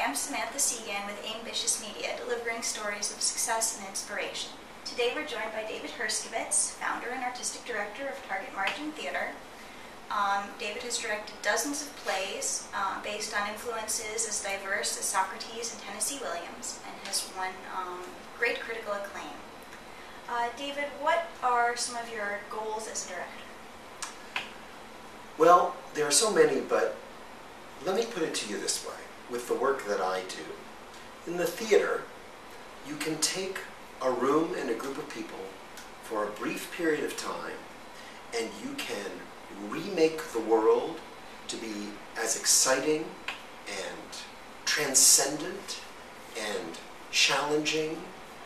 I'm Samantha Segan with Ambitious Media, delivering stories of success and inspiration. Today we're joined by David Herskovits, founder and artistic director of Target Margin Theater. David has directed dozens of plays based on influences as diverse as Socrates and Tennessee Williams, and has won great critical acclaim. David, what are some of your goals as a director? Well, there are so many, but let me put it to you this way. With the work that I do, in the theater, you can take a room and a group of people for a brief period of time, and you can remake the world to be as exciting and transcendent and challenging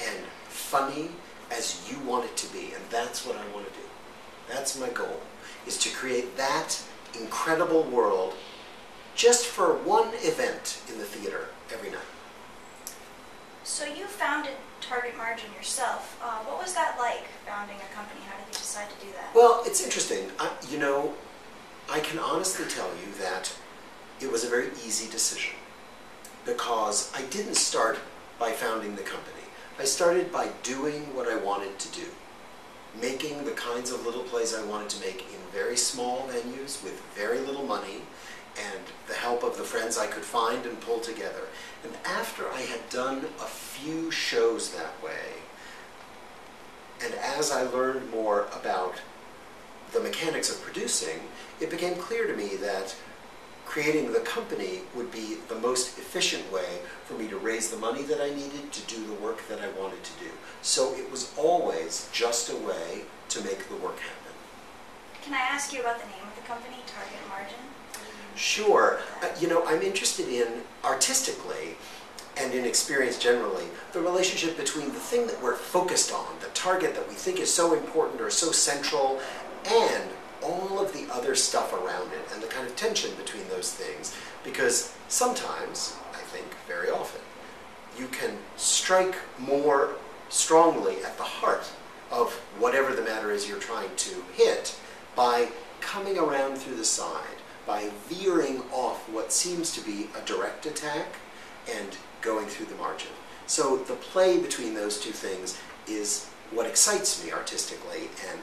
and funny as you want it to be. And that's what I want to do. That's my goal, is to create that incredible world just for one event in the theater every night. So you founded Target Margin yourself. What was that like, founding a company? How did you decide to do that? Well, it's interesting. I can honestly tell you that it was a very easy decision, because I didn't start by founding the company. I started by doing what I wanted to do, making the kinds of little plays I wanted to make in very small venues with very little money, and the help of the friends I could find and pull together. And after I had done a few shows that way, and as I learned more about the mechanics of producing, it became clear to me that creating the company would be the most efficient way for me to raise the money that I needed to do the work that I wanted to do. So it was always just a way to make the work happen. Can I ask you about the name of the company, Target Margin? Sure. I'm interested in, artistically, and in experience generally, the relationship between the thing that we're focused on, the target that we think is so important or so central, and all of the other stuff around it, and the kind of tension between those things. Because sometimes, I think very often, you can strike more strongly at the heart of whatever the matter is you're trying to hit by coming around through the side, by veering off what seems to be a direct attack and going through the margin. So the play between those two things is what excites me artistically, and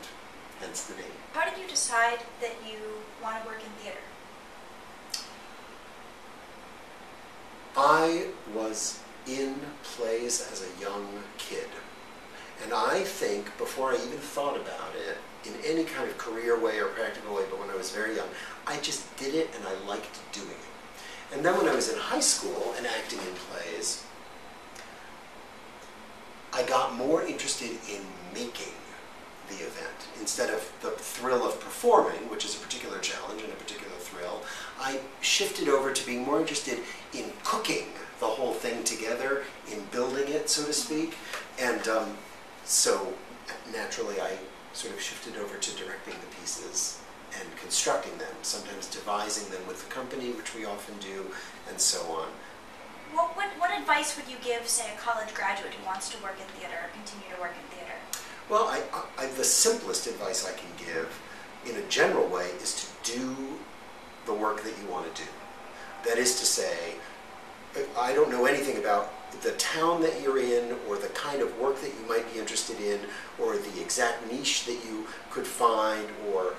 hence the name. How did you decide that you want to work in theater? I was in plays as a young kid, and I think before I even thought about it in any kind of career way or practical way, but when I was very young, I just did it and I liked doing it. And then when I was in high school and acting in plays, I got more interested in making the event. Instead of the thrill of performing, which is a particular challenge and a particular thrill, I shifted over to being more interested in cooking the whole thing together, in building it, so to speak. And so naturally I sort of shifted over to directing the pieces and constructing them, sometimes devising them with the company, which we often do, and so on. What advice would you give, say, a college graduate who wants to work in theater or continue to work in theater? Well, the simplest advice I can give in a general way is to do the work that you want to do. That is to say, I don't know anything about the town that you're in, or the kind of work that you might be interested in, or the exact niche that you could find, or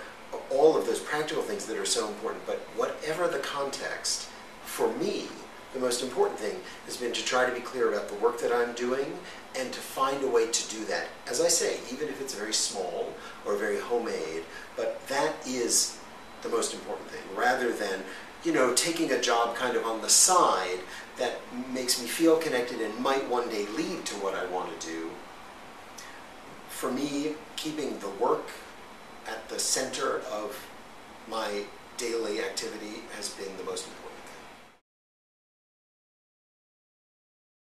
all of those practical things that are so important. But whatever the context, for me, the most important thing has been to try to be clear about the work that I'm doing and to find a way to do that. As I say, even if it's very small or very homemade, but that is the most important thing, rather than taking a job kind of on the side that makes me feel connected and might one day lead to what I want to do. For me, keeping the work at the center of my daily activity has been the most important.